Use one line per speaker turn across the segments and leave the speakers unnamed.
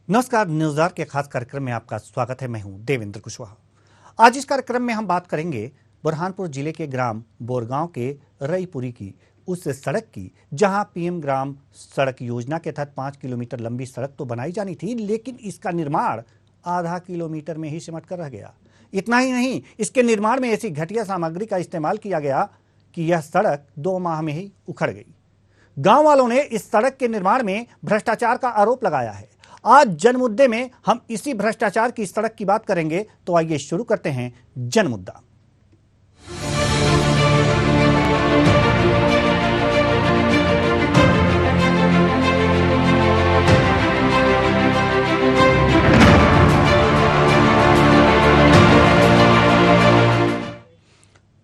नमस्कार। न्यूज़ के खास कार्यक्रम में आपका स्वागत है। मैं हूं देवेंद्र कुशवाहा। आज इस कार्यक्रम में हम बात करेंगे बुरहानपुर जिले के ग्राम बोरगांव के रईपुरी की, उस सड़क की जहां पीएम ग्राम सड़क योजना के तहत 5 किलोमीटर लंबी सड़क तो बनाई जानी थी, लेकिन इसका निर्माण आधा किलोमीटर में ही सिमट कर रह गया। इतना ही नहीं, इसके निर्माण में ऐसी घटिया सामग्री का इस्तेमाल किया गया कि यह सड़क 2 माह में ही उखड़ गई। गांव वालों ने इस सड़क के निर्माण में भ्रष्टाचार का आरोप लगाया है। आज जन मुद्दे में हम इसी भ्रष्टाचार की सड़क की बात करेंगे, तो आइए शुरू करते हैं जन मुद्दा।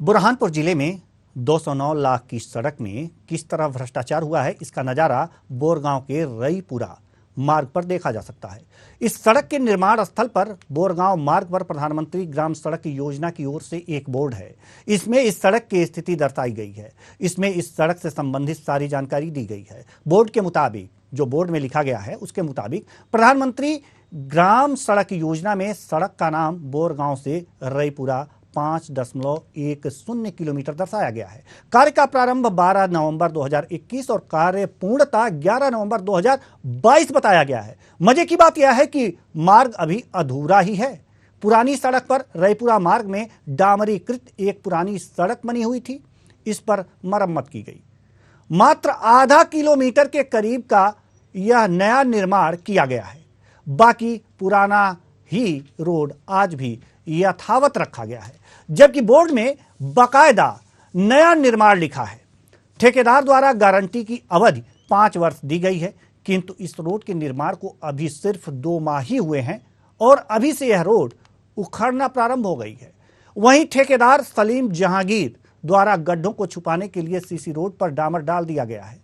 बुरहानपुर जिले में 209 लाख की सड़क में किस तरह भ्रष्टाचार हुआ है, इसका नजारा बोरगांव के रईपुरा मार्ग पर देखा जा सकता है। इस सड़क के निर्माण स्थल पर बोरगांव मार्ग पर प्रधानमंत्री ग्राम सड़क योजना की ओर से एक बोर्ड है। इसमें इस सड़क की स्थिति दर्शाई गई है। इसमें इस सड़क से संबंधित सारी जानकारी दी गई है। बोर्ड के मुताबिक, जो बोर्ड में लिखा गया है उसके मुताबिक, प्रधानमंत्री ग्राम सड़क योजना में सड़क का नाम बोरगांव से रईपुरा 5.10 किलोमीटर दर्शाया गया है। कार्य का प्रारंभ 12 नवंबर 2021 और कार्य पूर्णता 11 नवंबर 2022 बताया गया है। मजे की बात यह है कि मार्ग अभी अधूरा ही है। पुरानी सड़क पर रईपुरा मार्ग में डामरीकृत एक पुरानी सड़क बनी हुई थी, इस पर मरम्मत की गई। मात्र आधा किलोमीटर के करीब का यह नया निर्माण किया गया है। बाकी पुराना ही रोड आज भी यथावत रखा गया है, जबकि बोर्ड में बाकायदा नया निर्माण लिखा है। ठेकेदार द्वारा गारंटी की अवधि 5 वर्ष दी गई है, किंतु इस रोड के निर्माण को अभी सिर्फ 2 माह ही हुए हैं और अभी से यह रोड उखड़ना प्रारंभ हो गई है। वहीं ठेकेदार सलीम जहांगीर द्वारा गड्ढों को छुपाने के लिए सीसी रोड पर डामर डाल दिया गया है।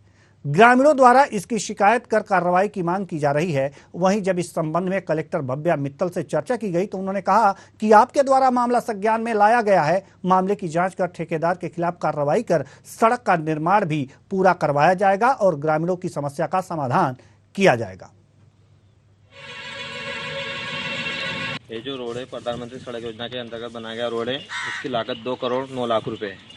ग्रामीणों द्वारा इसकी शिकायत कर कार्रवाई की मांग की जा रही है। वहीं जब इस संबंध में कलेक्टर भव्या मित्तल से चर्चा की गई तो उन्होंने कहा कि आपके द्वारा मामला संज्ञान में लाया गया है। मामले की जांच कर ठेकेदार के खिलाफ कार्रवाई कर सड़क का निर्माण भी पूरा करवाया जाएगा और ग्रामीणों की समस्या का समाधान किया जाएगा।
ये जो रोड है प्रधानमंत्री सड़क योजना के अंतर्गत बनाया गया रोड है, इसकी लागत 2 करोड़ 9 लाख रुपए है।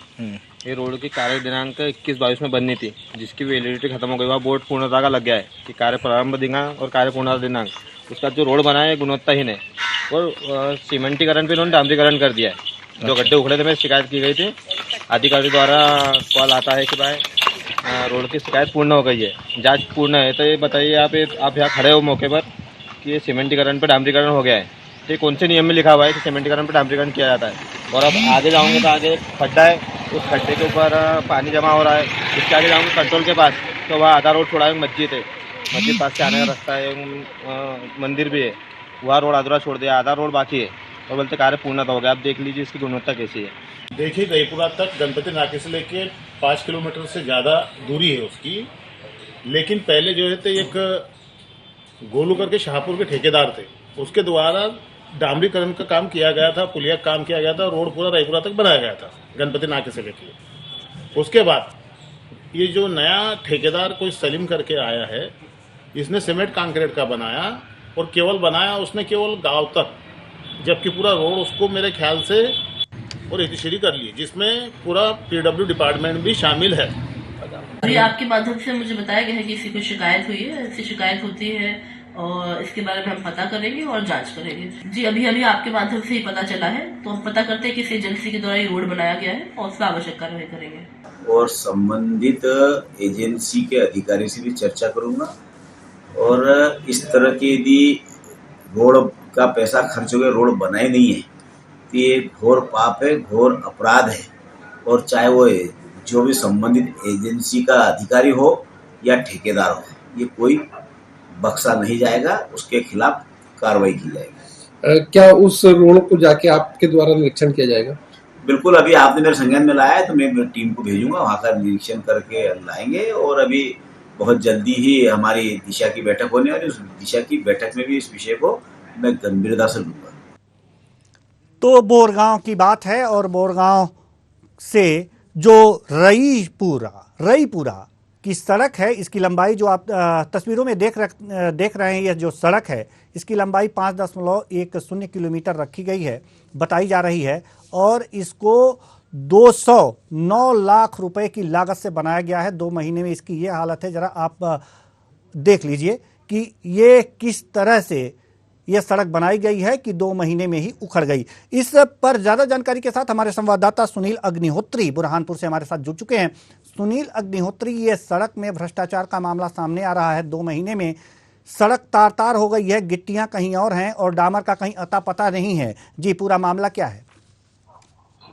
ये रोड की कार्य दिनांक 21-22 में बननी थी, जिसकी वैलिडिटी खत्म हो गई। वहाँ बोर्ड पूर्णता का लग गया है कि कार्य प्रारंभ दिनांक और कार्य पूर्णता दिनांक। उसका जो रोड बना है गुणवत्ताहीन है और सीमेंटीकरण पे इन्होंने डामरीकरण कर दिया है। जो गड्ढे उखड़े थे, मेरी शिकायत की गई थी। अधिकारी द्वारा कॉल आता है कि भाई रोड की शिकायत पूर्ण हो गई है, जाँच पूर्ण है। तो ये बताइए आप यहाँ खड़े हो मौके पर कि ये सीमेंटीकरण पर डामरीकरण हो गया है, ये कौन से नियम में लिखा हुआ है कि सीमेंटीकरण पर डामरीकरण किया जाता है? और अब आगे जाऊंगे तो आगे एक खड्डा है, उस खड्डे के ऊपर पानी जमा हो रहा है। इसके आगे जाऊंगे कंट्रोल के पास, तो वहाँ आधा रोड छोड़ा है, मस्जिद है, मस्जिद पास से आने का रास्ता है, मंदिर भी है, वहाँ रोड अधूरा छोड़ दिया, आधा रोड बाकी है और बोलते कार्य पूर्णता हो गया। आप देख लीजिए इसकी गुणवत्ता कैसी है।
देखिए, रईपुरा तक गणपति नाके से लेके 5 किलोमीटर से ज़्यादा दूरी है उसकी। लेकिन पहले जो है तो एक गोलू करके शाहपुर के ठेकेदार थे, उसके द्वारा डामरीकरण का काम किया गया था, पुलिया का काम किया गया था, रोड पूरा रईपुरा तक बनाया गया था गणपति नाके से लेके। उसके बाद ये जो नया ठेकेदार कोई सलीम करके आया है, इसने सीमेंट कंक्रीट का बनाया और केवल बनाया उसने केवल गांव तक, जबकि पूरा रोड उसको मेरे ख्याल से और एडीसीडी कर ली, जिसमें पूरा पीडब्ल्यू डिपार्टमेंट भी शामिल है।
अभी आपके माध्यम से मुझे बताया गया है कि किसी को शिकायत हुई है। ऐसी शिकायत होती है और इसके बारे में हम पता करेंगे और जांच करेंगे। जी, अभी आपके माध्यम से ही पता चला है, तो हम पता करते हैं किस एजेंसी के द्वारा ये रोड बनाया गया है और उस पर आवश्यक कार्रवाई करेंगे।
और संबंधित एजेंसी के अधिकारी से भी चर्चा करूंगा और इस तरह के यदि रोड का पैसा खर्च हो गया, रोड बनाए नहीं है, तो ये घोर पाप है, घोर अपराध है। और चाहे वो जो भी संबंधित एजेंसी का अधिकारी हो या ठेकेदार हो, ये कोई बख्शा नहीं जाएगा, उसके खिलाफ कार्रवाई की जाएगी।
क्या उस रोड को जाके आपके द्वारा निरीक्षण किया जाएगा?
बिल्कुल, अभी आपने मेरे संज्ञान में लाया है तो मैं टीम को भेजूंगा, वहाँ का निरीक्षण करके लाएंगे। और अभी बहुत जल्दी ही हमारी दिशा की बैठक होने वाली, उस दिशा की बैठक में भी इस विषय को मैं गंभीरता से लूंगा।
तो बोरगांव की बात है और बोरगांव से जो रईपुरा की सड़क है, इसकी लंबाई जो आप तस्वीरों में देख रहे हैं, यह जो सड़क है इसकी लंबाई 5.10 किलोमीटर रखी गई है, बताई जा रही है। और इसको 209 लाख रुपए की लागत से बनाया गया है। 2 महीने में इसकी ये हालत है, जरा आप देख लीजिए कि ये किस तरह से यह सड़क बनाई गई है कि 2 महीने में ही उखड़ गई। इस पर ज्यादा जानकारी के साथ हमारे संवाददाता सुनील अग्निहोत्री बुरहानपुर से हमारे साथ जुड़ चुके हैं। सुनील अग्निहोत्री, ये सड़क में भ्रष्टाचार का मामला सामने आ रहा है। 2 महीने में सड़क तार तार हो गई है, गिट्टियां कहीं और हैं और डामर का कहीं अता पता नहीं है। जी, पूरा मामला क्या है?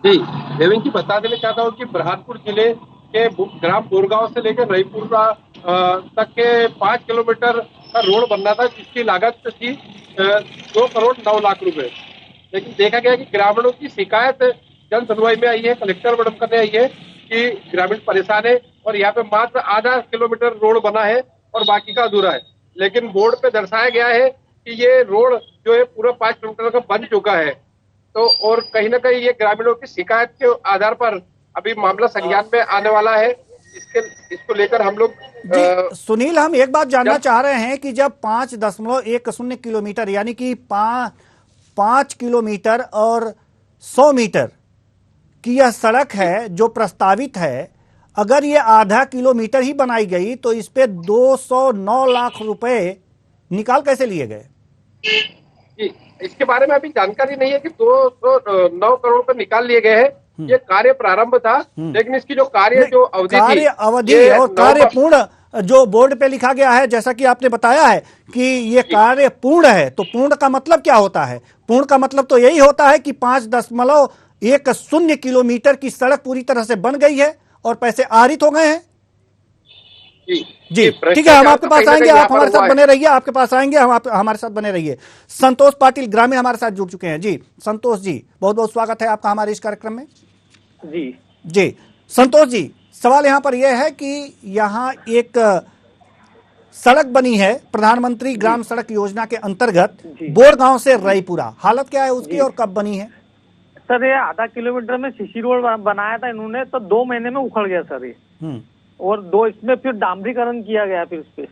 जी, देवेंद्र जी, बता देना चाहता हूँ कि बुरहानपुर जिले के ग्राम बोरगांव से लेकर रईपुर तक के 5 किलोमीटर का रोड बनना था, जिसकी लागत थी 2 करोड़ 9 लाख रुपए। लेकिन देखा गया कि ग्रामीणों की शिकायत जन सुनवाई में आई है, कलेक्टर मैडम करने आई है कि ग्रामीण परेशान है और यहाँ पे मात्र आधा किलोमीटर रोड बना है और बाकी का अधूरा है। लेकिन बोर्ड पे दर्शाया गया है कि ये रोड जो है पूरा 5 किलोमीटर का बन चुका है। तो और कहीं ना कहीं ये ग्रामीणों की शिकायत के आधार पर अभी मामला संज्ञान में आने वाला है। इसको लेकर हम लोग
सुनील, हम एक बात जानना चाह रहे हैं कि जब 5.10 किलोमीटर यानी कि 5 किलोमीटर और 100 मीटर की यह सड़क है जो प्रस्तावित है, अगर ये आधा किलोमीटर ही बनाई गई तो इस पे 209 लाख रुपए निकाल कैसे लिए गए?
जी, इसके बारे में अभी जानकारी नहीं है कि 209 करोड़ रुपए निकाल लिए गए हैं। ये कार्य प्रारंभ था, लेकिन इसकी जो कार्य अवधि
और कार्य पूर्ण जो बोर्ड पे लिखा गया है, जैसा कि आपने बताया है कि ये कार्य पूर्ण है, तो पूर्ण का मतलब क्या होता है? पूर्ण का मतलब तो यही होता है कि 5.10 किलोमीटर की सड़क पूरी तरह से बन गई है और पैसे आहरित हो गए हैं। जी, ठीक है, हम आपके पास आएंगे, आप हमारे साथ बने रहिए, आपके पास आएंगे, हम हमारे साथ बने रहिए। संतोष पाटिल ग्रामीण हमारे साथ जुड़ चुके हैं। जी संतोष जी, बहुत बहुत स्वागत है आपका हमारे इस कार्यक्रम में। जी संतोष जी, सवाल यहाँ पर यह है कि यहाँ एक सड़क बनी है प्रधानमंत्री ग्राम सड़क योजना के अंतर्गत बोरगांव से रईपुरा, हालत क्या है उसकी और कब बनी है?
सर, ये आधा किलोमीटर में सीसी रोड बनाया था इन्होंने, तो 2 महीने में उखड़ गया सर ये। और 2 इसमें फिर डामरीकरण किया गया फिर इस पे।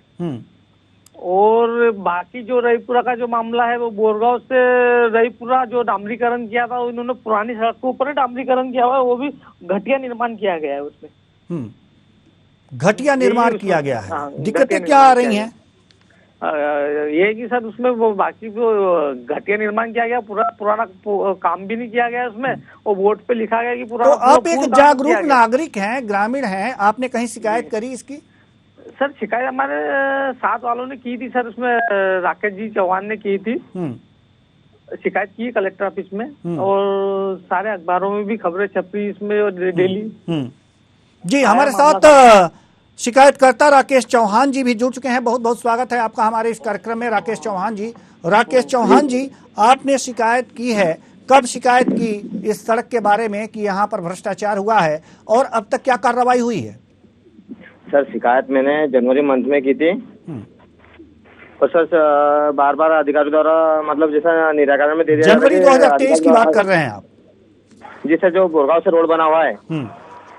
और बाकी जो रईपुरा का जो मामला है वो बोरगांव से रईपुरा जो डामरीकरण किया था, इन्होंने पुरानी सड़क के ऊपर डामरीकरण किया हुआ है, वो भी घटिया निर्माण किया गया है उसमें।
घटिया निर्माण किया गया है। दिक्कतें क्या आ रही हैं?
ये कि सर उसमें वो बाकी जो घटिया निर्माण किया गया, पुराना काम भी नहीं किया गया उसमें, और बोर्ड पे लिखा गया कि पूरा।
तो आप एक जागरूक नागरिक हैं, ग्रामीण हैं, आपने कहीं शिकायत करी इसकी?
सर, शिकायत हमारे साथ वालों ने की थी सर, उसमें राकेश जी चौहान ने की थी शिकायत की कलेक्टर ऑफिस में, और सारे अखबारों में भी खबरें छपी इसमें और डेली।
जी, हमारे साथ शिकायतकर्ता राकेश चौहान जी भी जुड़ चुके हैं। बहुत बहुत स्वागत है आपका हमारे इस कार्यक्रम में राकेश चौहान जी। राकेश चौहान जी, आपने शिकायत की है, कब शिकायत की इस सड़क के बारे में कि यहाँ पर भ्रष्टाचार हुआ है और अब तक क्या कार्रवाई हुई है?
सर, शिकायत मैंने जनवरी मंथ में की थी और सर बार बार अधिकारी द्वारा मतलब जैसा निराकरण में दे दिया।
जनवरी 2023 की बात कर रहे हैं आप?
जी सर, जो बोरगांव से रोड बना हुआ है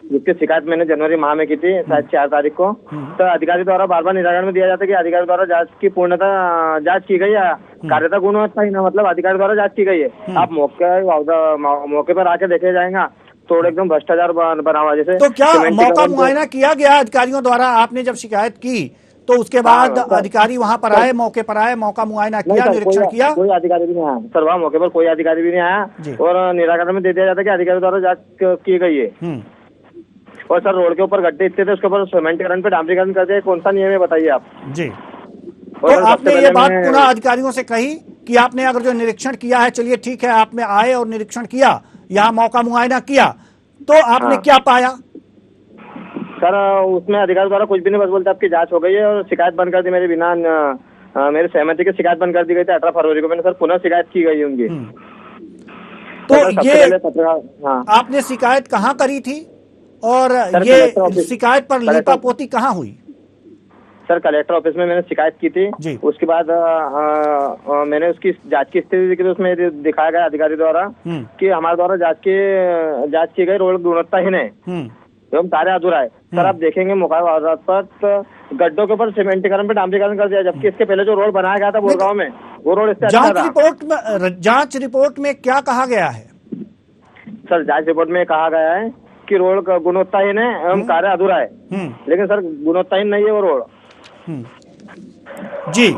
जिसकी शिकायत मैंने जनवरी माह में की थी, शायद 4 तारीख को। तो अधिकारी द्वारा बार बार निराकरण में दिया जाता है कि अधिकारी द्वारा जांच की पूर्णता जांच की गई है, कार्यता गुणवत्ता ही ना मतलब अधिकारी द्वारा जांच की गई है। आप मौके पर आके देखे जाएगा तो एकदम भ्रष्टाचार बना हुआ जैसे।
तो क्या मौका मुआयना किया गया अधिकारियों द्वारा? आपने जब शिकायत की तो उसके बाद अधिकारी वहां पर आए, मौके पर आए, मौका मुआयना किया, निरीक्षण किया?
कोई अधिकारी भी नहीं आया सर, वहाँ मौके पर कोई अधिकारी भी नहीं आया और निराकरण में दे दिया जाता है कि अधिकारी द्वारा जांच की गई है। और सर, रोड के ऊपर गड्ढे इतने थे, उसके ऊपर सीमेंटीकरण पे डामरीकरण कर दिया, कौन सा नियम है बताइए आप?
जी, तो आपने ये बात पुनः अधिकारियों से कही कि आपने अगर जो निरीक्षण किया है, चलिए ठीक है, आपने आए और निरीक्षण किया, यहाँ मौका मुआयना किया, तो आपने क्या पाया?
सर, उसमें अधिकारी द्वारा कुछ भी नहीं, बस बोलते आपकी जांच हो गई है और शिकायत बंद कर दी मेरे बिना मेरी सहमति के शिकायत बंद कर दी गई थी 18 फरवरी को। मैंने सर पुनः शिकायत की गई उनकी।
तो ये आपने शिकायत कहाँ करी थी और ये शिकायत पर लिपापोती कहाँ हुई?
सर, कलेक्टर ऑफिस में मैंने शिकायत की थी। उसके बाद मैंने उसकी जांच की स्थिति देखी तो उसमें दिखाया गया अधिकारी द्वारा कि हमारे द्वारा जांच की गई रोड गुणवत्ता ही नहीं एवं कार्य अधूरा है।
सर आप देखेंगे मुकाय वारदात पर गड्ढों के ऊपर सीमेंटीकरण पे डामरीकरण कर दिया, जबकि इसके पहले जो रोड बनाया गया था बोरगांव में वो रोड इससे अच्छा था।
जांच रिपोर्ट में क्या कहा गया है?
सर जांच रिपोर्ट में कहा गया है कि रोड का गुणवत्ताहीन है एवं कार्य अधूरा है, लेकिन सर गुणवत्ताहीन नहीं है वो रोड।
जी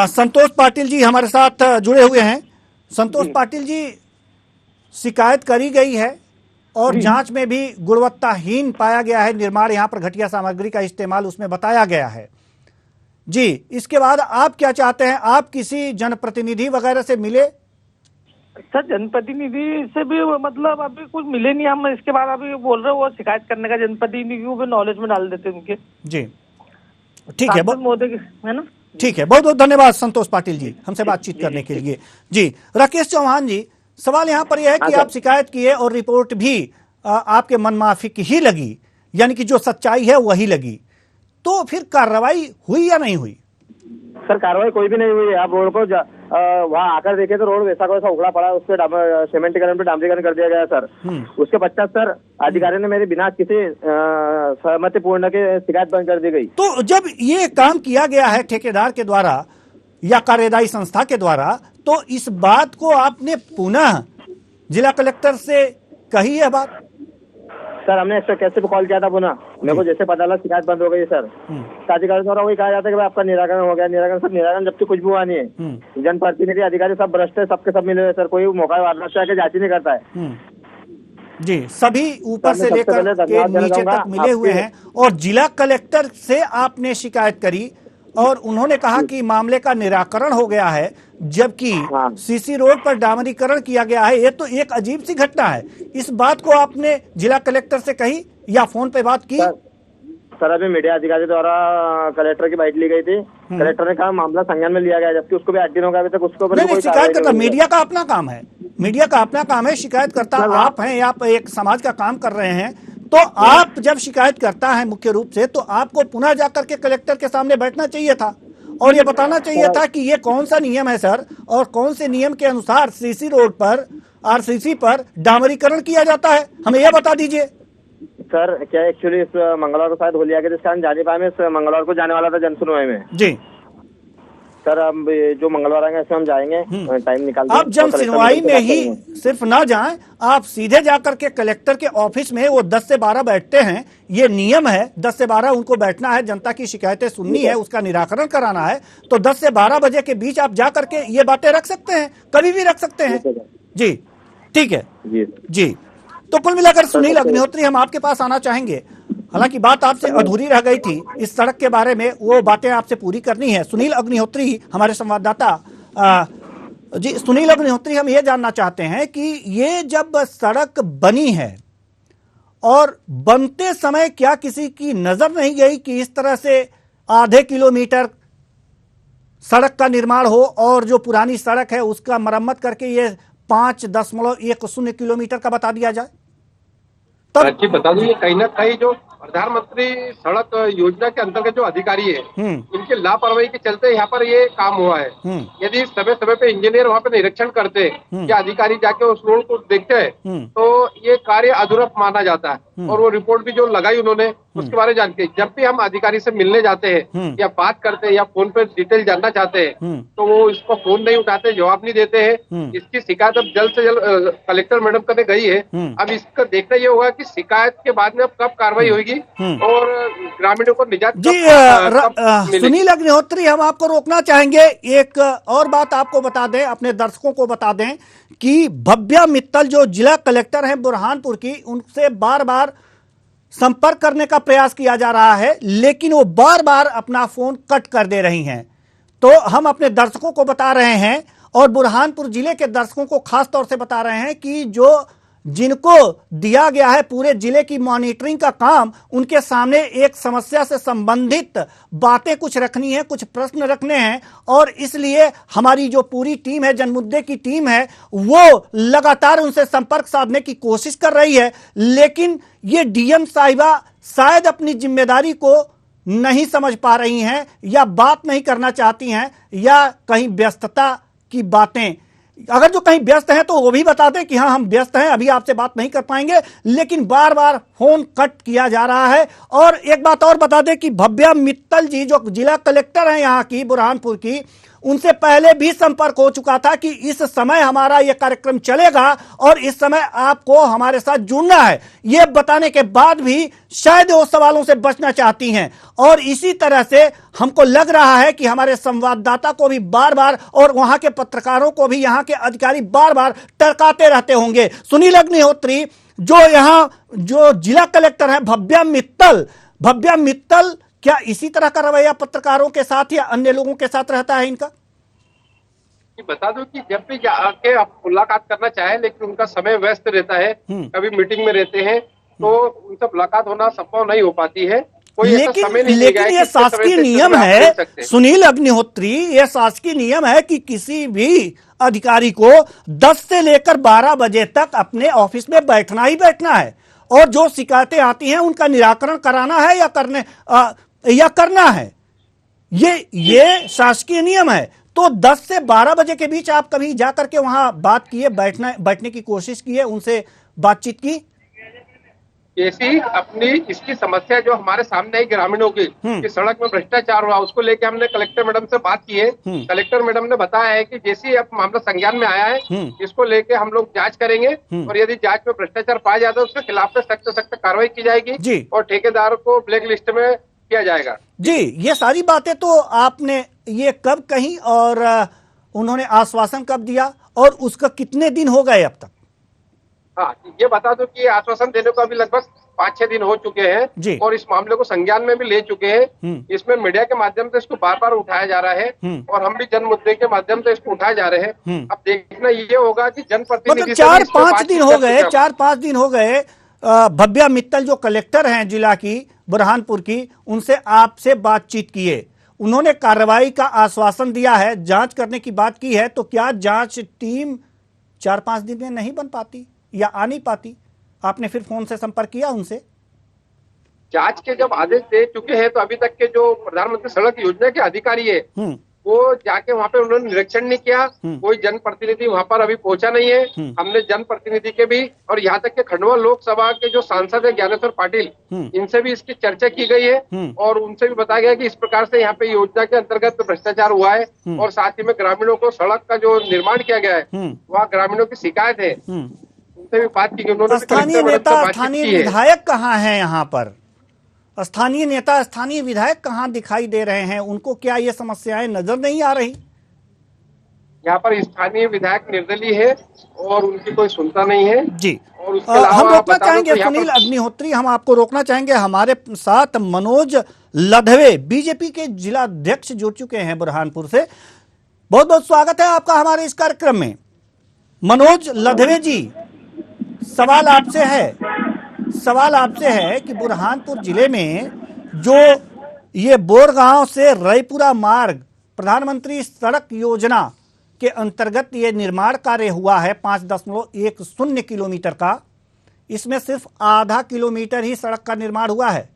संतोष पाटिल जी हमारे साथ जुड़े हुए हैं। संतोष पाटिल जी, शिकायत करी गई है और जांच में भी गुणवत्ताहीन पाया गया है निर्माण, यहाँ पर घटिया सामग्री का इस्तेमाल उसमें बताया गया है। जी, इसके बाद आप क्या चाहते हैं? आप किसी जनप्रतिनिधि वगैरह से मिले?
सर जनप्रतिनिधि से भी मतलब अभी कुछ मिले नहीं हम, इसके बाद अभी बोल रहे वो शिकायत करने का जनप्रतिनिधि को भी नॉलेज में डाल देते उनके।
जी ठीक है,
मोदी है ना।
ठीक है, बहुत बहुत धन्यवाद संतोष पाटिल जी हमसे बातचीत करने के लिए। जी राकेश चौहान जी, सवाल यहाँ पर यह है कि आप शिकायत किए और रिपोर्ट भी आपके मनमाफिक ही लगी, यानी कि जो सच्चाई है वही लगी, तो फिर कार्रवाई हुई या नहीं हुई?
सर कार्रवाई कोई भी नहीं हुई। आप रोड को वहाँ आकर देखे तो रोड वैसा वैसा उखड़ा पड़ा, उस पर सीमेंटीकरण पे डामरीकरण कर दिया गया सर। उसके पश्चात सर अधिकारी ने मेरे बिना किसी सहमति पूर्ण के शिकायत बंद कर दी गई।
तो जब ये काम किया गया है ठेकेदार के द्वारा या कार्यदायी संस्था के द्वारा, तो इस बात को आपने पुनः जिला कलेक्टर से कही है बात?
सर हमने 181 पे कॉल किया था पुनः, मेरे को जैसे पता लगा शिकायत बंद हो गई सर। अधिकारी द्वारा वही कहा जाता है कि आपका निराकरण हो गया। निराकरण सर निराकरण जबकि कुछ भी हुआ नहीं है। जनप्रतिनिधि अधिकारी सब भ्रष्ट है, सबके सब मिले हुए सर, कोई मौका वारदात से आके जांच ही नहीं करता है।
जी, सभी ऊपर से लेकर के नीचे तक मिले हुए हैं और जिला कलेक्टर से आपने शिकायत करी और उन्होंने कहा कि मामले का निराकरण हो गया है, जबकि सीसी रोड पर डामरीकरण किया गया है। ये तो एक अजीब सी घटना है। इस बात को आपने जिला कलेक्टर से कही या फोन पे बात की?
सर अभी मीडिया अधिकारी द्वारा कलेक्टर की बाइट ली गई थी। कलेक्टर ने कहा मामला संज्ञान में लिया गया, जबकि उसको भी 8 दिनों का अभी तक उसको
नहीं, शिकायत करता मीडिया का अपना काम है। मीडिया का अपना काम है, शिकायत करता आप हैं, आप एक समाज का काम कर रहे हैं। तो आप जब शिकायत करता है मुख्य रूप से, तो आपको पुनः जाकर के कलेक्टर के सामने बैठना चाहिए था और ये बताना चाहिए था कि ये कौन सा नियम है सर, और कौन से नियम के अनुसार सीसी रोड पर आरसीसी पर डामरीकरण किया जाता है, हमें यह बता दीजिए।
सर क्या एक्चुअली इस मंगलवार को शायद होली आ गई, जिस कारण जाने पाए। मैं इस मंगलवार को जाने वाला था जनसुनवाई में।
जी
सर अब जो मंगलवार आएंगे इसमें हम जाएंगे, टाइम निकाल।
आप जनसुनवाई में ही सिर्फ ना जाएं, आप सीधे जाकर के कलेक्टर के ऑफिस में, वो 10 से 12 बैठते हैं, ये नियम है। 10 से 12 उनको बैठना है, जनता की शिकायतें सुननी है, उसका निराकरण कराना है। तो 10 से 12 बजे के बीच आप जा करके ये बातें रख सकते हैं, कभी भी रख सकते हैं। जी ठीक है जी। तो कुल मिलाकर सुनील अग्निहोत्री, हम आपके पास आना चाहेंगे। हालांकि बात आपसे अधूरी रह गई थी इस सड़क के बारे में, वो बातें आपसे पूरी करनी है। सुनील अग्निहोत्री हमारे संवाददाता। जी सुनील अग्निहोत्री, हम ये जानना चाहते हैं कि ये जब सड़क बनी है और बनते समय क्या किसी की नजर नहीं गई कि इस तरह से आधे किलोमीटर सड़क का निर्माण हो और जो पुरानी सड़क है उसका मरम्मत करके ये 5.10 किलोमीटर का बता दिया जाए?
जी बता दूं, ये कहीं ना कहीं जो प्रधानमंत्री सड़क योजना के अंतर्गत जो अधिकारी है, इनकी लापरवाही के चलते यहाँ पर ये काम हुआ है। यदि समय समय पे इंजीनियर वहाँ पे निरीक्षण करते या अधिकारी जाके उस रोड को देखते हैं तो ये कार्य अधूरा माना जाता है। और वो रिपोर्ट भी जो लगाई उन्होंने उसके बारे में जानते, जब भी हम अधिकारी से मिलने जाते हैं या बात करते हैं या फोन पे डिटेल जानना चाहते हैं तो वो इसको फोन नहीं उठाते, जवाब नहीं देते हैं। इसकी शिकायत अब जल्द से जल्द कलेक्टर मैडम करने गई है। अब इसका देखना ये होगा कि शिकायत के बाद में अब कब कार्रवाई होगी और ग्रामीणों को निजात।
जी सुनील अग्निहोत्री, हम आपको रोकना चाहेंगे। एक और बात आपको बता दें, अपने दर्शकों को बता दें कि भव्या मित्तल जो जिला कलेक्टर हैं बुरहानपुर की, उनसे बार बार संपर्क करने का प्रयास किया जा रहा है, लेकिन वो बार बार अपना फोन कट कर दे रही हैं। तो हम अपने दर्शकों को बता रहे हैं और बुरहानपुर जिले के दर्शकों को खास तौर से बता रहे हैं कि जो जिनको दिया गया है पूरे जिले की मॉनिटरिंग का काम, उनके सामने एक समस्या से संबंधित बातें कुछ रखनी है, कुछ प्रश्न रखने हैं। और इसलिए हमारी जो पूरी टीम है, जनमुद्दे की टीम है, वो लगातार उनसे संपर्क साधने की कोशिश कर रही है। लेकिन ये डीएम साहिबा शायद अपनी जिम्मेदारी को नहीं समझ पा रही हैं, या बात नहीं करना चाहती हैं, या कहीं व्यस्तता की बातें अगर जो कहीं व्यस्त हैं तो वो भी बता दें कि हाँ हम व्यस्त हैं, अभी आपसे बात नहीं कर पाएंगे, लेकिन बार बार फोन कट किया जा रहा है। और एक बात और बता दें कि भव्या मित्तल जी जो जिला कलेक्टर हैं यहाँ की बुरहानपुर की, उनसे पहले भी संपर्क हो चुका था कि इस समय हमारा यह कार्यक्रम चलेगा और इस समय आपको हमारे साथ जुड़ना है, यह बताने के बाद भी शायद वो सवालों से बचना चाहती हैं। और इसी तरह से हमको लग रहा है कि हमारे संवाददाता को भी बार बार और वहां के पत्रकारों को भी यहाँ के अधिकारी बार बार टरकाते रहते होंगे। सुनील अग्निहोत्री जो यहाँ जो जिला कलेक्टर हैं भव्या मित्तल, क्या इसी तरह का रवैया पत्रकारों के साथ या अन्य लोगों के साथ रहता है इनका?
बता दो कि जब भी आके आप मुलाकात करना चाहे, लेकिन उनका समय व्यस्त रहता है, कभी मीटिंग में रहते हैं, तो उनसे मुलाकात होना संभव नहीं हो पाती है।
लेकिन ये शासकीय नियम है सुनील अग्निहोत्री, ये शासकीय नियम है कि किसी भी अधिकारी को 10 से लेकर 12 बजे तक अपने ऑफिस में बैठना ही बैठना है और जो शिकायतें आती हैं उनका निराकरण कराना है या करना है। ये शासकीय नियम है। तो 10 से 12 बजे के बीच आप कभी जाकर के वहां बात किए, बैठने की कोशिश की है, उनसे बातचीत की?
ऐसी अपनी इसकी समस्या जो हमारे सामने आई ग्रामीणों की कि सड़क में भ्रष्टाचार हुआ, उसको लेके हमने कलेक्टर मैडम से बात की है। कलेक्टर मैडम ने बताया है कि जैसे ही अब मामला संज्ञान में आया है, इसको लेके हम लोग जांच करेंगे और यदि जांच में भ्रष्टाचार पाया जाता है उसके खिलाफ सख्त से सख्त कार्रवाई की जाएगी और ठेकेदार को ब्लैक लिस्ट में किया जाएगा।
जी, ये सारी बातें तो आपने ये कब कही और उन्होंने आश्वासन कब दिया और उसका कितने दिन हो गए अब तक?
हाँ, ये बता दो कि आश्वासन देने को अभी लगभग 5-6 दिन हो चुके हैं और इस मामले को संज्ञान में भी ले चुके हैं। इसमें मीडिया के माध्यम से इसको बार बार उठाया जा रहा है और हम भी जन मुद्दे के माध्यम से इसको उठाए जा रहे हैं। अब देखना ये होगा कि जनप्रतिनिधि
मतलब 4-5 दिन हो गए भव्या मित्तल जो कलेक्टर हैं जिला की बुरहानपुर की, उनसे आपसे बातचीत किए, उन्होंने कार्रवाई का आश्वासन दिया है, जांच करने की बात की है, तो क्या जांच टीम 4-5 दिन में नहीं बन पाती या आ नहीं पाती? आपने फिर फोन से संपर्क किया उनसे?
जांच के जब आदेश दे चुके हैं तो अभी तक के जो प्रधानमंत्री सड़क योजना के अधिकारी है वो जाके वहाँ पे उन्होंने निरीक्षण नहीं किया। कोई जनप्रतिनिधि वहाँ पर अभी पहुंचा नहीं है। हमने जनप्रतिनिधि के भी और यहाँ तक के खंडवा लोकसभा के जो सांसद है ज्ञानेश्वर पाटिल, इनसे भी इसकी चर्चा की गई है और उनसे भी बताया गया कि इस प्रकार से यहाँ पे योजना के अंतर्गत भ्रष्टाचार हुआ है और साथ ही में ग्रामीणों को सड़क का जो निर्माण किया गया है वहाँ ग्रामीणों की शिकायत है, उनसे भी बात की। उन्होंने
स्थानीय नेता, स्थानीय विधायक कहाँ है यहाँ पर? स्थानीय नेता, स्थानीय विधायक कहाँ दिखाई दे रहे हैं? उनको क्या ये समस्याएं नजर नहीं आ रही?
यहाँ पर स्थानीय विधायक निर्दलीय है और उनकी कोई सुनता नहीं है
जी।
और उसके अलावा
हम रोकना चाहेंगे सुनील अग्निहोत्री, हम आपको रोकना चाहेंगे। हमारे साथ मनोज लधवे बीजेपी के जिला अध्यक्ष जुड़ चुके हैं बुरहानपुर से। बहुत बहुत स्वागत है आपका हमारे इस कार्यक्रम में। मनोज लधवे जी, सवाल आपसे है कि बुरहानपुर जिले में जो ये बोरगांव से रईपुरा मार्ग प्रधानमंत्री सड़क योजना के अंतर्गत ये निर्माण कार्य हुआ है 5.10 किलोमीटर का, इसमें सिर्फ आधा किलोमीटर ही सड़क का निर्माण हुआ है,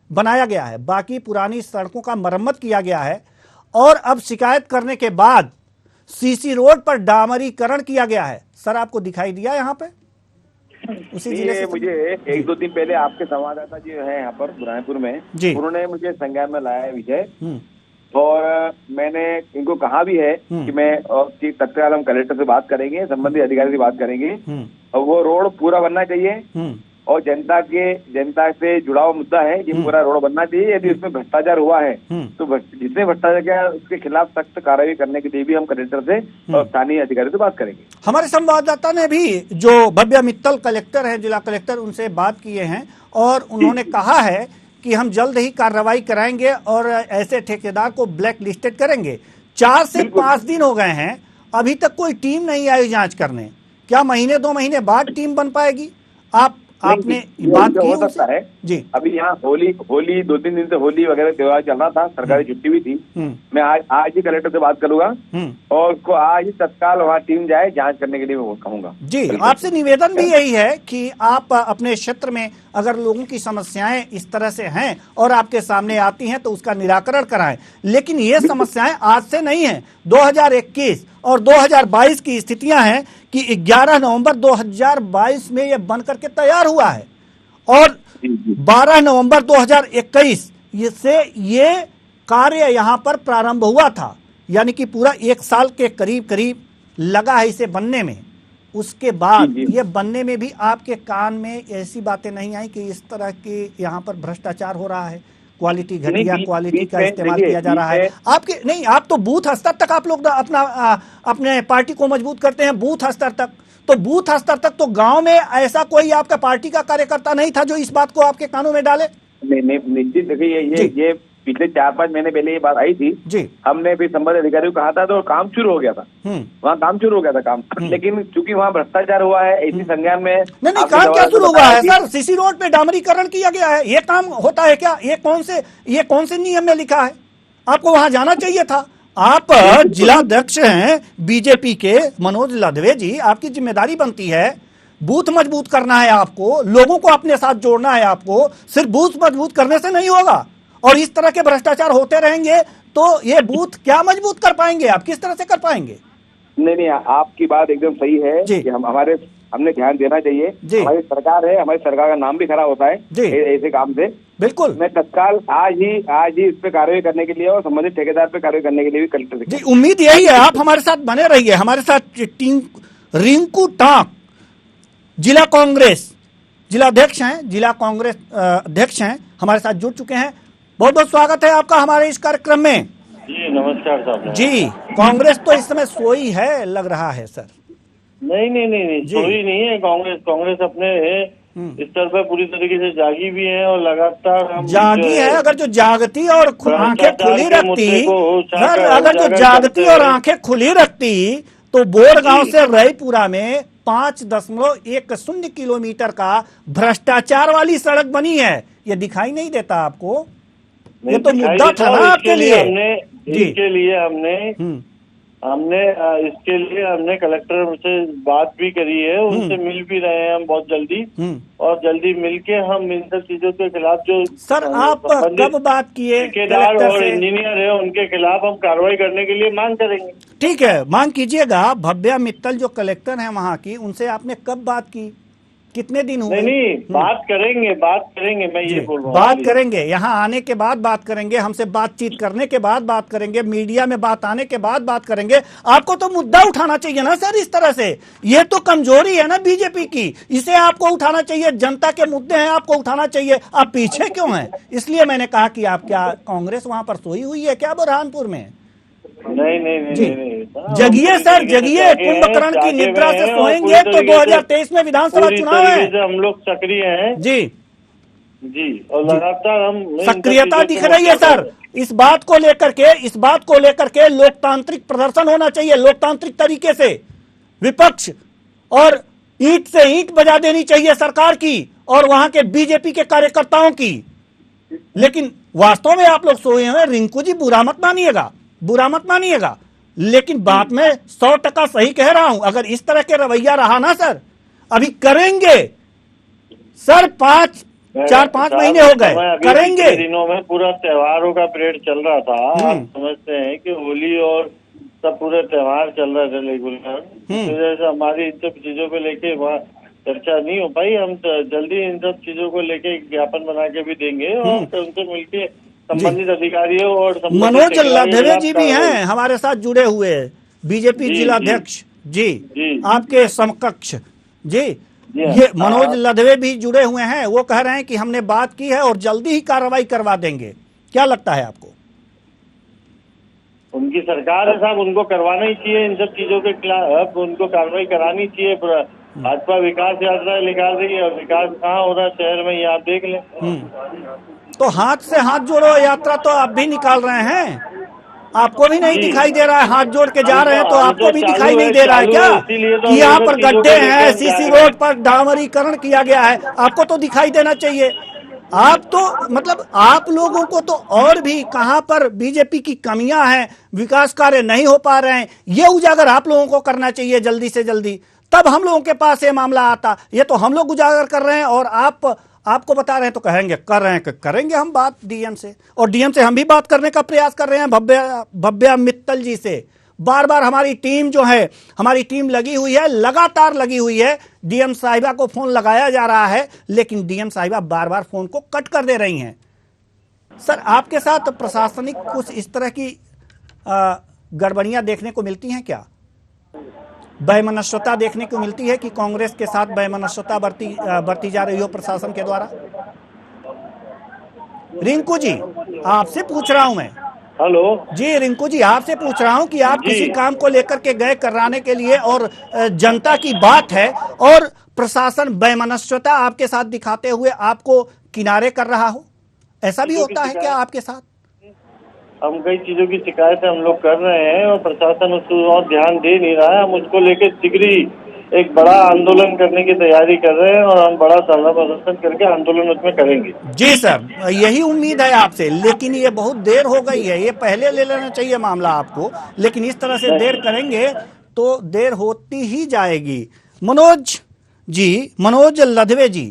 बनाया गया है, बाकी पुरानी सड़कों का मरम्मत किया गया है और अब शिकायत करने के बाद सीसी रोड पर डामरीकरण किया गया है। सर आपको दिखाई दिया यहाँ पे? उसी जिले से
मुझे 1-2 दिन पहले आपके संवाददाता जी है यहाँ पर बुरहानपुर में, उन्होंने मुझे संज्ञान में लाया है विषय और मैंने इनको कहा भी है कि मैं तत्काल हम कलेक्टर से बात करेंगे, संबंधित अधिकारी से बात करेंगे और वो रोड पूरा बनना चाहिए और जनता से जुड़ा हुआ मुद्दा है, ये पूरा रोड बनना चाहिए। यदि उसमें भ्रष्टाचार हुआ है तो जिसने भ्रष्टाचार किया उसके खिलाफ सख्त कार्रवाई करने के लिए भी हम कलेक्टर से और स्थानीय अधिकारी से बात करेंगे।
हमारे संवाददाता ने भी जो भव्या मित्तल कलेक्टर है, जिला कलेक्टर, उनसे बात किए हैं और उन्होंने कहा है कि हम जल्द ही कार्रवाई कराएंगे और ऐसे ठेकेदार को ब्लैक लिस्टेड करेंगे। 4 से 5 दिन हो गए हैं, अभी तक कोई टीम नहीं आई जांच करने। क्या महीने 2 महीने बाद टीम बन पाएगी? आपने बात की
हो सकता है जी। अभी यहाँ होली 2-3 दिन से होली वगैरह त्योहार चल रहा था, सरकारी छुट्टी भी थी। मैं आज ही कलेक्टर से बात करूंगा और उसको आज ही तत्काल वहाँ टीम जाए जांच करने के लिए मैं कहूंगा।
जी, आपसे निवेदन भी यही है कि आप अपने क्षेत्र में अगर लोगों की समस्याएं इस तरह से हैं और आपके सामने आती हैं तो उसका निराकरण कराएं, लेकिन ये समस्याएं आज से नहीं है। 2021 और 2022 की स्थितियां हैं कि 11 नवंबर 2022 में ये बन करके तैयार हुआ है और 12 नवंबर 2021 से ये कार्य यहाँ पर प्रारंभ हुआ था, यानी कि पूरा 1 साल के करीब करीब लगा है इसे बनने में। उसके बाद ये बनने में भी आपके कान में ऐसी बातें नहीं आई कि इस तरह के यहाँ पर भ्रष्टाचार हो रहा है, क्वालिटी घटिया क्वालिटी का इस्तेमाल किया जा रहा है? आपके नहीं, आप तो बूथ स्तर तक आप लोग अपने पार्टी को मजबूत करते हैं, बूथ स्तर तक। तो बूथ स्तर तक तो गांव में ऐसा कोई आपका पार्टी का कार्यकर्ता नहीं था जो इस बात को आपके कानों में डाले?
नहीं, निश्चित देखिए ये पिछले 4-5 महीने पहले ये बात आई थी जी। हमने फिर संबंधित अधिकारियों को कहा था तो काम शुरू हो गया था, वहाँ काम शुरू हो गया था काम। लेकिन चूंकि वहाँ भ्रष्टाचार हुआ है, ऐसी संज्ञान में
नहीं काम क्या शुरू हुआ है सर? सीसी रोड पे डामरीकरण किया गया है, ये काम होता है क्या? ये कौन से नियम में लिखा है? आपको वहां जाना चाहिए था। आप जिलाध्यक्ष हैं बीजेपी के मनोज लाधवे जी, आपकी जिम्मेदारी बनती है बूथ मजबूत करना है, आपको लोगों को अपने साथ जोड़ना है। आपको सिर्फ बूथ मजबूत करने से नहीं होगा, और इस तरह के भ्रष्टाचार होते रहेंगे तो ये बूथ क्या मजबूत कर पाएंगे? आप किस तरह से कर पाएंगे?
नहीं, आपकी बात एकदम सही है कि हमने ध्यान देना चाहिए। हमारी सरकार है, हमारी सरकार का नाम भी खराब होता है ऐसे काम से। बिल्कुल, मैं तत्काल आज ही इस पे कार्रवाई करने के लिए और संबंधित ठेकेदार पे कार्रवाई करने के लिए भी कलेक्टर
जी उम्मीद यही है। आप हमारे साथ बने रहिए। हमारे साथ रिंकू टांक जिला कांग्रेस जिलाध्यक्ष हैं, जिला कांग्रेस अध्यक्ष हैं, हमारे साथ जुड़ चुके हैं। बहुत बहुत स्वागत है आपका हमारे इस कार्यक्रम में।
जी नमस्कार साहब
जी। कांग्रेस तो इस समय सोई है लग रहा है सर।
नहीं सोई नहीं है कांग्रेस अपने स्तर पर पूरी तरीके से जागी भी है और लगातार
जागी है। अगर जो जागती और आंखें खुली रखती सर, अगर जो जागती और आंखें खुली रखती तो बोरगांव से रईपुरा में 5.10 किलोमीटर का भ्रष्टाचार वाली सड़क बनी है। ये दिखाई नहीं देता आपको? ये तो मुद्दा था ना आपके लिए।
इसके लिए हमने कलेक्टर से बात भी करी है, उनसे मिल भी रहे हैं हम बहुत जल्दी, और जल्दी मिलके हम इन सब चीजों के खिलाफ जो
सर आप कब बात किए
ठेकेदार और इंजीनियर है उनके खिलाफ हम कार्रवाई करने के लिए मांग करेंगे।
ठीक है, मांग कीजिएगा। भव्या मित्तल जो कलेक्टर है वहाँ की, उनसे आपने कब बात की? कितने दिन हुए?
नहीं बात करेंगे मैं ये बोल रहा हूँ।
बात करेंगे, यहाँ आने के बाद बात करेंगे, हमसे बातचीत करने के बाद बात करेंगे, मीडिया में बात आने के बाद बात करेंगे। आपको तो मुद्दा उठाना चाहिए ना सर इस तरह से। ये तो कमजोरी है ना बीजेपी की, इसे आपको उठाना चाहिए। जनता के मुद्दे हैं, आपको उठाना चाहिए। आप पीछे क्यों हैं? इसलिए मैंने कहा कि आप क्या कांग्रेस वहां पर सोई हुई है क्या बुरहानपुर में?
नहीं
जगिए सर, जगिए। कुंभकर्ण की निद्रा से सोएंगे तो 2023 में विधानसभा चुनाव है।
हम लोग सक्रिय हैं जी और लगातार हम
सक्रियता दिख रही है सर। इस बात को लेकर के लोकतांत्रिक प्रदर्शन होना चाहिए, लोकतांत्रिक तरीके से। विपक्ष और ईंट से ईंट बजा देनी चाहिए सरकार की और वहां के बीजेपी के कार्यकर्ताओं की। लेकिन वास्तव में आप लोग सोए हैं। रिंकू जी बुरा मत मानिएगा, लेकिन बात में 100% सही कह रहा हूं। अगर इस तरह के रवैया रहा ना सर, अभी करेंगे सर। 4-5 महीने हो गए, करेंगे।
दिनों में पूरा त्योहारों का पीरियड चल रहा था। आप समझते हैं कि होली और सब पूरे त्योहार चल रहे थे रेगुलर, जैसे हमारी इन सब चीजों को लेके वहाँ चर्चा नहीं हो पाई। हम जल्दी इन सब चीजों को लेके ज्ञापन बना के भी देंगे और उनसे मिलके संबंधित अधिकारियों और
मनोज लाधवे जी भी हैं हमारे साथ जुड़े हुए, बीजेपी जिलाध्यक्ष जी, आपके समकक्ष जी। ये मनोज लाधवे भी जुड़े हुए हैं। वो कह रहे हैं कि हमने बात की है और जल्दी ही कार्रवाई करवा देंगे। क्या लगता है आपको?
उनकी सरकार है साहब, उनको करवाना ही चाहिए इन सब चीजों के खिलाफ, उनको कार्रवाई करानी चाहिए। भाजपा विकास यात्रा निकाल रही है और विकास कहाँ हो रहा है शहर में, ये आप देख लें।
तो हाथ से हाथ जोड़ो यात्रा तो आप भी निकाल रहे हैं। आपको भी नहीं दिखाई दे रहा है? हाथ जोड़ के जा रहे हैं तो आपको भी दिखाई नहीं दे रहा है क्या कि यहाँ पर गड्ढे हैं, सीसी रोड पर डामरीकरण किया गया है? आपको तो दिखाई देना चाहिए। आप तो मतलब आप लोगों को तो और भी कहां पर बीजेपी की कमियां हैं, विकास कार्य नहीं हो पा रहे हैं, ये उजागर आप लोगों को करना चाहिए जल्दी से जल्दी। तब हम लोगों के पास ये मामला आता। ये तो हम लोग उजागर कर रहे हैं और आपको बता रहे हैं तो कहेंगे करेंगे हम बात डीएम से, और डीएम से हम भी बात करने का प्रयास कर रहे हैं भव्या मित्तल जी से। बार बार हमारी टीम जो है, हमारी टीम लगी हुई है, लगातार लगी हुई है। डीएम साहिबा को फोन लगाया जा रहा है, लेकिन डीएम साहिबा बार बार फोन को कट कर दे रही हैं। सर, आपके साथ प्रशासनिक कुछ इस तरह की गड़बड़ियां देखने को मिलती हैं क्या? वैमनस्यता देखने को मिलती है कि कांग्रेस के साथ वैमनस्यता बरती जा रही हो प्रशासन के द्वारा? रिंकू जी, आपसे पूछ रहा हूं मैं।
हेलो
जी रिंकू जी, आपसे पूछ रहा हूं कि आप किसी काम को लेकर के गए कराने के लिए और जनता की बात है और प्रशासन वैमनस्यता आपके साथ दिखाते हुए आपको किनारे कर रहा हो, ऐसा भी होता है क्या आपके साथ?
हम कई चीजों की शिकायतें हम लोग कर रहे हैं और प्रशासन उसको और ध्यान दे नहीं रहा है। हम उसको लेकर शीघ्र एक बड़ा आंदोलन करने की तैयारी कर रहे हैं और हम बड़ा धरना प्रदर्शन करके आंदोलन उसमें करेंगे।
जी सर, यही उम्मीद है आपसे, लेकिन ये बहुत देर हो गई है। ये पहले ले लेना चाहिए मामला आपको, लेकिन इस तरह से देर करेंगे तो देर होती ही जाएगी। मनोज जी, मनोज लधवे जी,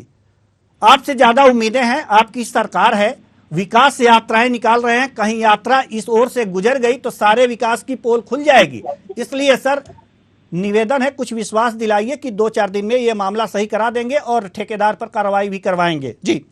आपसे ज्यादा उम्मीदें हैं। आपकी सरकार है, विकास यात्राएं निकाल रहे हैं। कहीं यात्रा इस ओर से गुजर गई तो सारे विकास की पोल खुल जाएगी। इसलिए सर, निवेदन है, कुछ विश्वास दिलाइए कि 2-4 दिन में ये मामला सही करा देंगे और ठेकेदार पर कार्रवाई भी करवाएंगे। जी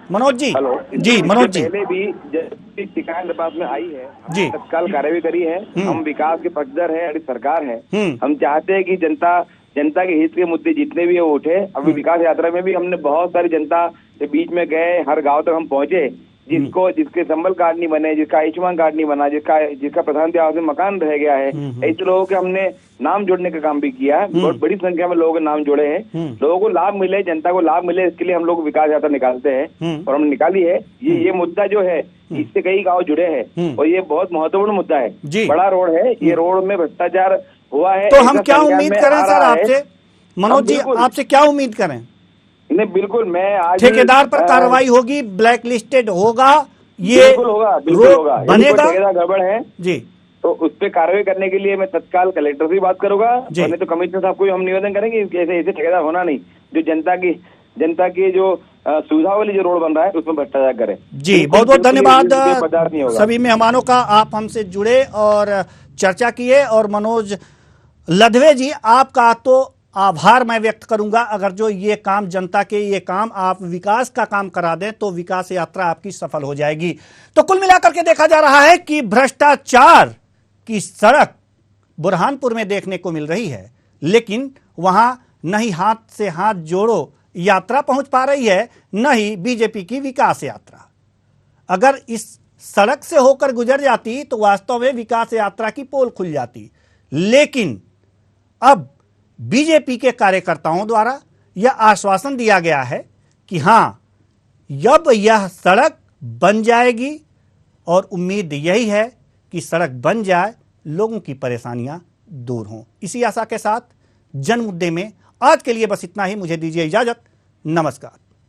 मनोज जी।
हेलो
जी मनोज जी,
पहले भी शिकायत पास में आई है
जी,
तत्काल कार्रवाई करी है। हम विकास के पक्षधर है, हमारी सरकार है। हम चाहते हैं कि जनता के हित के मुद्दे जितने भी है वो उठे। अभी विकास यात्रा में भी हमने बहुत सारी जनता के बीच में गए, हर गांव तक हम पहुंचे। जिसके संबल कार्ड नहीं बने, जिसका आयुष्मान कार्ड नहीं बना, जिसका प्रधानमंत्री आवास में मकान रह गया है, ऐसे लोगों के हमने नाम जोड़ने का काम भी किया है। बहुत बड़ी संख्या में लोगों के नाम जोड़े हैं। लोगों को लाभ मिले, जनता को लाभ मिले, इसके लिए हम लोग विकास यात्रा निकालते हैं और हमने निकाली है। ये मुद्दा जो है, इससे कई गाँव जुड़े हैं और ये बहुत महत्वपूर्ण मुद्दा है। बड़ा रोड है, ये रोड में भ्रष्टाचार हुआ है।
तो हम क्या उम्मीद करें सर आपसे? मनोज जी, आपसे क्या उम्मीद करें?
नहीं, बिल्कुल, मैं आज
ठेकेदार पर कार्रवाई होगी, ब्लैक लिस्टेड होगा, ये
बिल्कुल होगा।
बनेगा।
ठेकेदार गड़बड़ है जी, तो उस पर कार्रवाई करने के लिए मैं तत्काल कलेक्टर से बात करूंगा, नहीं तो कमिश्नर साहब को हम निवेदन करेंगे। ऐसे ठेकेदार होना नहीं, जो जनता की जो सुविधा वाली जो रोड बन रहा है उसमें भ्रष्टाचार करे। जी, बहुत बहुत धन्यवाद सभी मेहमानों का, आप हमसे जुड़े और चर्चा किए। और मनोज लधवे जी, आपका तो आभार मैं व्यक्त करूंगा। अगर जो ये काम जनता के, ये काम आप विकास का काम करा दें तो विकास यात्रा आपकी सफल हो जाएगी। तो कुल मिलाकर के देखा जा रहा है कि भ्रष्टाचार की सड़क बुरहानपुर में देखने को मिल रही है, लेकिन वहां न ही हाथ से हाथ जोड़ो यात्रा पहुंच पा रही है, न ही बीजेपी की विकास यात्रा। अगर इस सड़क से होकर गुजर जाती तो वास्तव में विकास यात्रा की पोल खुल जाती। लेकिन अब बीजेपी के कार्यकर्ताओं द्वारा यह आश्वासन दिया गया है कि हां, अब यह सड़क बन जाएगी और उम्मीद यही है कि सड़क बन जाए, लोगों की परेशानियां दूर हों। इसी आशा के साथ जन मुद्दे में आज के लिए बस इतना ही। मुझे दीजिए इजाजत, नमस्कार।